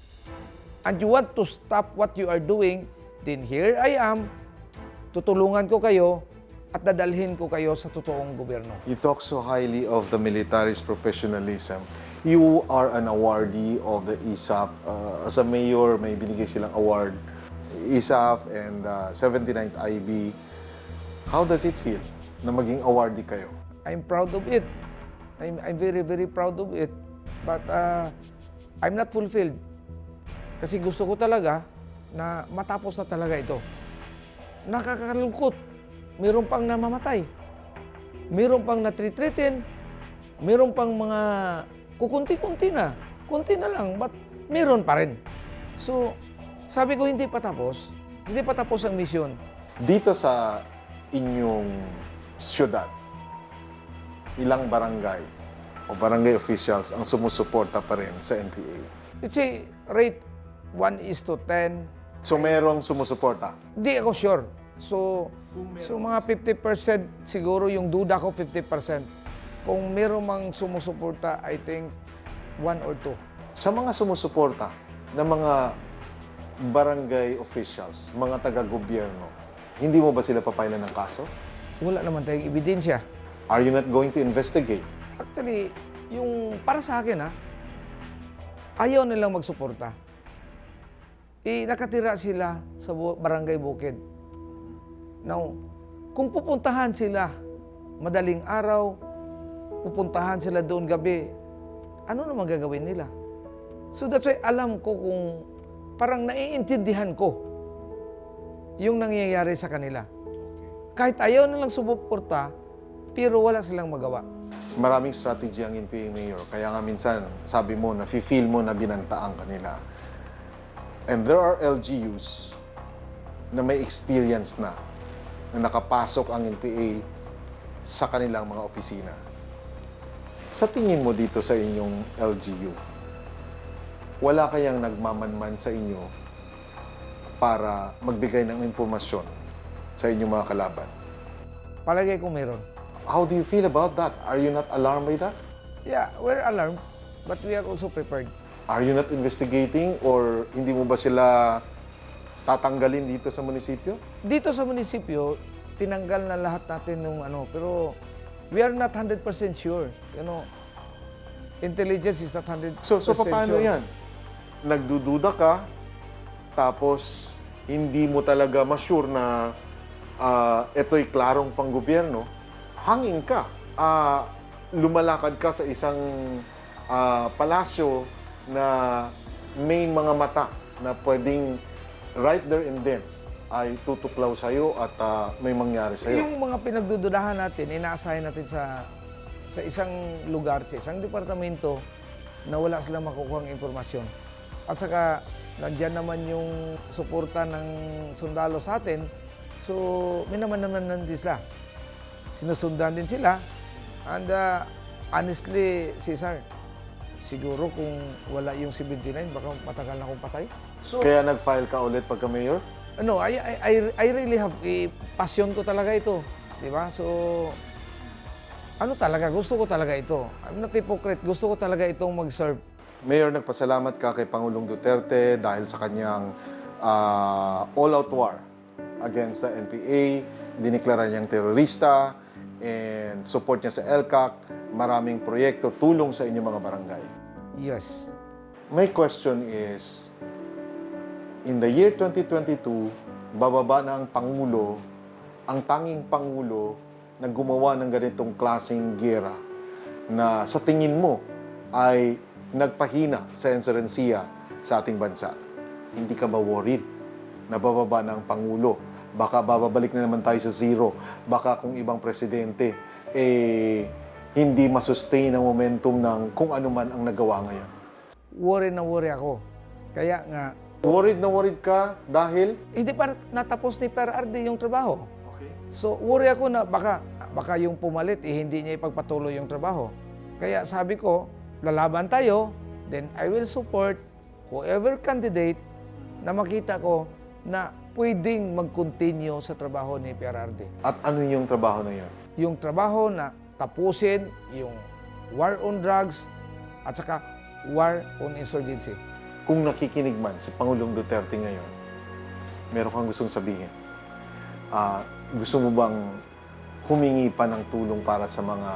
and you want to stop what you are doing, then here I am, tutulungan ko kayo at dadalhin ko kayo sa totoong gobyerno. You talk so highly of the military's professionalism. You are an awardee of the ISAF. As a mayor, may binigay silang award. ISAF and 79th IB. How does it feel na maging awardee kayo? I'm proud of it. I'm very, very proud of it. But I'm not fulfilled. Kasi gusto ko talaga na matapos na talaga ito. Nakakalungkot. Meron pang namamatay. Meron pang natreaten. Meron pang mga kukunti-kunti na. Kunti na lang, but meron pa rin. So, sabi ko hindi pa tapos. Hindi pa tapos ang misyon. Dito sa inyong syudad, ilang barangay o barangay officials ang sumusuporta pa rin sa NPA? Let's say, rate 1:10. So merong sumusuporta? Hindi ako sure. So mga 50% siguro, yung duda ko 50%. Kung meron mang sumusuporta, I think 1 or 2. Sa mga sumusuporta ng mga barangay officials, mga taga-gobyerno, hindi mo ba sila papailan ng kaso? Wala naman tayong ebidensya. Are you not going to investigate? Actually, yung para sa akin ayaw nilang magsuporta. Nakatira sila sa Barangay Bukid. Now, kung pupuntahan sila madaling araw, pupuntahan sila doon gabi, ano naman gagawin nila? So that's why alam ko kung parang naiintindihan ko yung nangyayari sa kanila. Kahit ayaw nilang sumuporta, pero wala silang magawa. Maraming strategy ang NPA, Mayor. Kaya nga minsan, sabi mo, nafe-feel mo na binantaan kanila. And there are LGUs na may experience na nakapasok ang NPA sa kanilang mga opisina. Sa tingin mo dito sa inyong LGU, wala kayang nagmamanman sa inyo para magbigay ng impormasyon sa inyong mga kalaban? Palagay ko meron. How do you feel about that? Are you not alarmed by that? Yeah, we're alarmed, but we are also prepared. Are you not investigating or hindi mo ba sila tatanggalin dito sa munisipyo? Dito sa munisipyo, tinanggal na lahat natin ng pero we are not 100% sure. Intelligence is not 100% So paano sure. yan? Nagdududa ka, tapos hindi mo talaga ma-sure na ito'y klarong panggobyerno, hangin ka. Lumalakad ka sa isang palasyo na may mga mata na pwedeng right there and then ay tutuklaw sa'yo at may mangyari sa'yo. Yung mga pinagdududahan natin, inaasahin natin sa isang lugar, sa isang departamento na wala silang makukuhang informasyon. At saka, nandiyan naman yung suporta ng sundalo sa atin, so may naman din sila. Sinusundan din sila. And honestly, Cesar, siguro kung wala yung 79, baka matagal na akong patay. So, Kaya nag-file ka ulit pagka-mayor? I really have passion ko talaga ito, di ba? So gusto ko talaga ito. I'm not hypocrite, gusto ko talaga itong mag-serve. Mayor, nagpasalamat ka kay Pangulong Duterte dahil sa kanyang all-out war against the NPA, diniklara niyang terorista, and support niya sa LCAC, maraming proyekto, tulong sa inyong mga barangay. Yes. My question is, in the year 2022, bababa na ang Pangulo, ang tanging Pangulo na gumawa ng ganitong klaseng giyera na sa tingin mo ay nagpahina sa insurensiya sa ating bansa. Hindi ka ba worried na bababa na ang Pangulo? Baka babalik na naman tayo sa zero. Baka kung ibang presidente, hindi masustain ang momentum ng kung ano man ang nagawa ngayon. Worry na worry ako. Kaya nga, Worried na worried ka dahil? hindi pa natapos ni PRRD yung trabaho. Okay. So, worry ako na baka yung pumalit, hindi niya ipagpatuloy yung trabaho. Kaya sabi ko, lalaban tayo, then I will support whoever candidate na makita ko na pwedeng mag-continue sa trabaho ni PRRD. At ano yung trabaho na yun? Yung trabaho na tapusin yung war on drugs at saka war on insurgency. Kung nakikinig man si Pangulong Duterte ngayon, meron kang gustong sabihin. Gusto mo bang humingi pa ng tulong para sa mga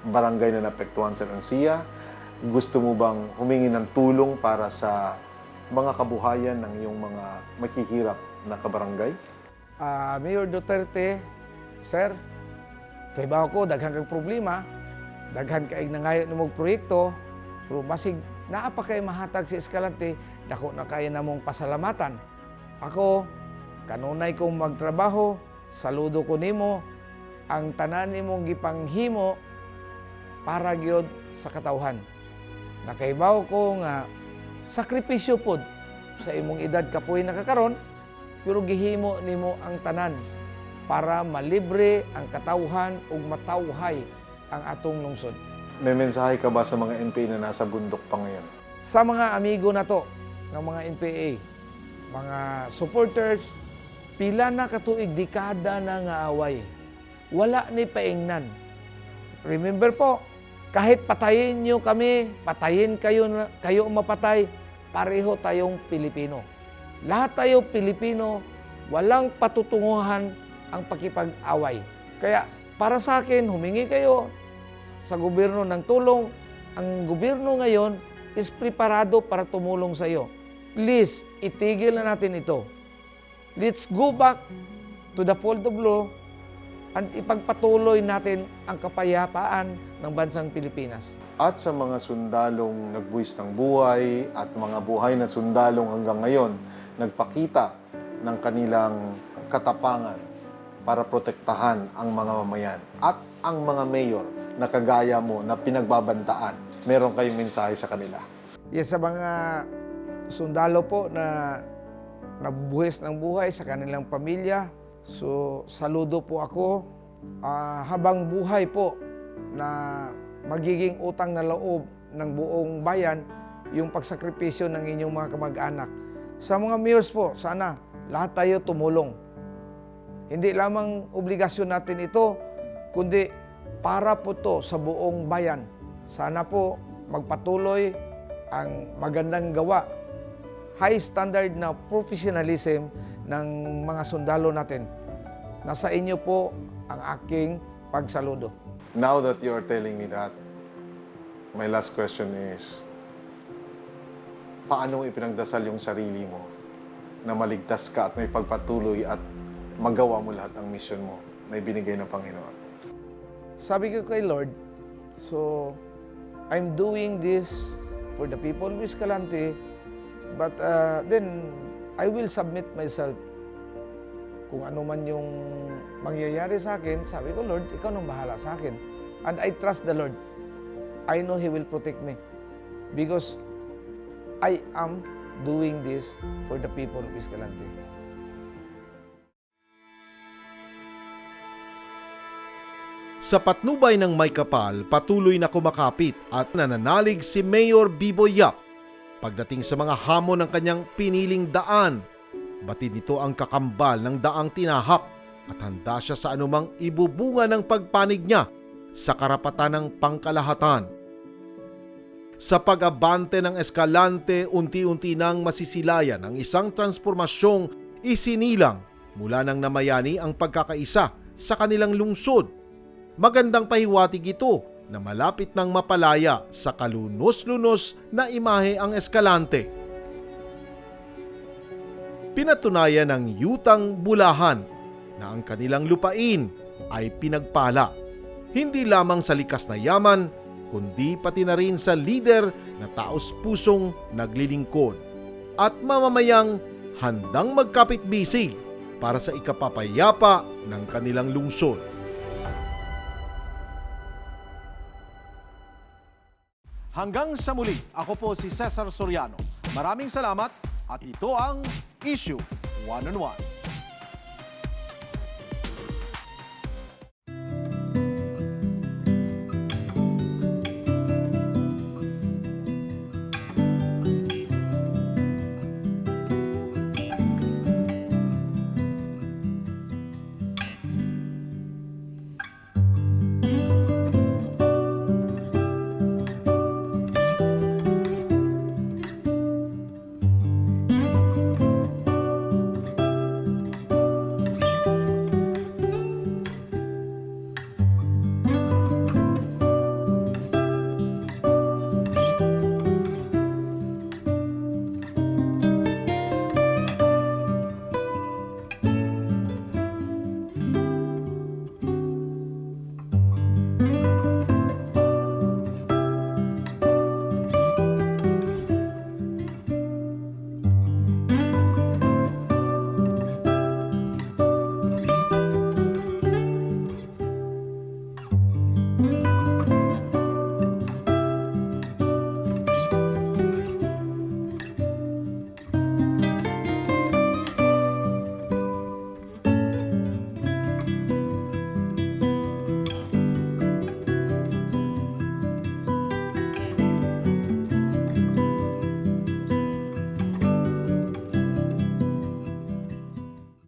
barangay na naapektuhan sa Rancia? Gusto mo bang humingi ng tulong para sa mga kabuhayan ng iyong mga makihirap na kabarangay? Mayor Duterte, sir, trabaho ko, daghan kang problema, daghan kaig nangayo ng mga proyekto, pero basig naapa kay mahatag si Escalante, dako na kaya namong pasalamatan. Ako, kanunay kong magtrabaho, saludo ko nimo, ang tanan nimong gipanghimo para gyud sa katawhan. Nakaibaw ko nga sakripisyo pod sa imong edad kapoy nakakaron, pero gihimo nimo ang tanan para malibre ang katawhan ug matawhay ang atong lungsod. May mensahe ka ba sa mga NPA na nasa bundok pa ngayon? Sa mga amigo na to, ng mga NPA, mga supporters, pila na katuig, dekada na nga away. Wala ni paingnan. Remember po, kahit patayin nyo kami, patayin kayo mapatay, pareho tayong Pilipino. Lahat tayo Pilipino, walang patutunguhan ang pakipag-away. Kaya para sa akin, humingi kayo sa gobyerno ng tulong. Ang gobyerno ngayon is preparado para tumulong sa iyo. Please, itigil na natin ito. Let's go back to the fold of law at ipagpatuloy natin ang kapayapaan ng bansang Pilipinas. At sa mga sundalong nagbuwis ng buhay at mga buhay na sundalong hanggang ngayon nagpakita ng kanilang katapangan para protektahan ang mga mamayan at ang mga mayor na kagaya mo na pinagbabantaan, meron kayong mensahe sa kanila? Yes, sa mga sundalo po na nabubuhis ng buhay sa kanilang pamilya, so saludo po ako. Habang buhay po na magiging utang na loob ng buong bayan, yung pagsakripisyo ng inyong mga kamag-anak. Sa mga mayors po, sana lahat tayo tumulong. Hindi lamang obligasyon natin ito, kundi para po to sa buong bayan. Sana po magpatuloy ang magandang gawa, high standard na professionalism ng mga sundalo natin. Nasa inyo po ang aking pagsaludo. Now that you're telling me that, my last question is, paano mo ipinagdasal yung sarili mo na maligtas ka at may pagpatuloy at magawa mo lahat ng mission mo na ibinigay ng Panginoon? Sabi ko kay Lord, so I'm doing this for the people of Escalante, but then I will submit myself. Kung ano man yung mangyayari sa akin, sabi ko, Lord, ikaw nang bahala sa akin. And I trust the Lord. I know He will protect me because I am doing this for the people of Escalante. Sa patnubay ng may kapal, patuloy na kumakapit at nananalig si Mayor Biboy Yap. Pagdating sa mga hamon ng kanyang piniling daan, batid nito ang kakambal ng daang tinahak at handa siya sa anumang ibubunga ng pagpanig niya sa karapatan ng pangkalahatan. Sa pag-abante ng Escalante, unti-unti nang masisilayan ang isang transformasyong isinilang mula nang namayani ang pagkakaisa sa kanilang lungsod. Magandang pahiwatig ito na malapit nang mapalaya sa kalunos-lunos na imahe ang Escalante. Pinatunayan ng Yutang Bulahan na ang kanilang lupain ay pinagpala, hindi lamang sa likas na yaman, kundi pati na rin sa lider na taos-pusong naglilingkod at mamamayang handang magkapit-bisig para sa ikapapayapa ng kanilang lungsod. Hanggang sa muli, ako po si Cesar Soriano. Maraming salamat at ito ang Issue 1-on-1.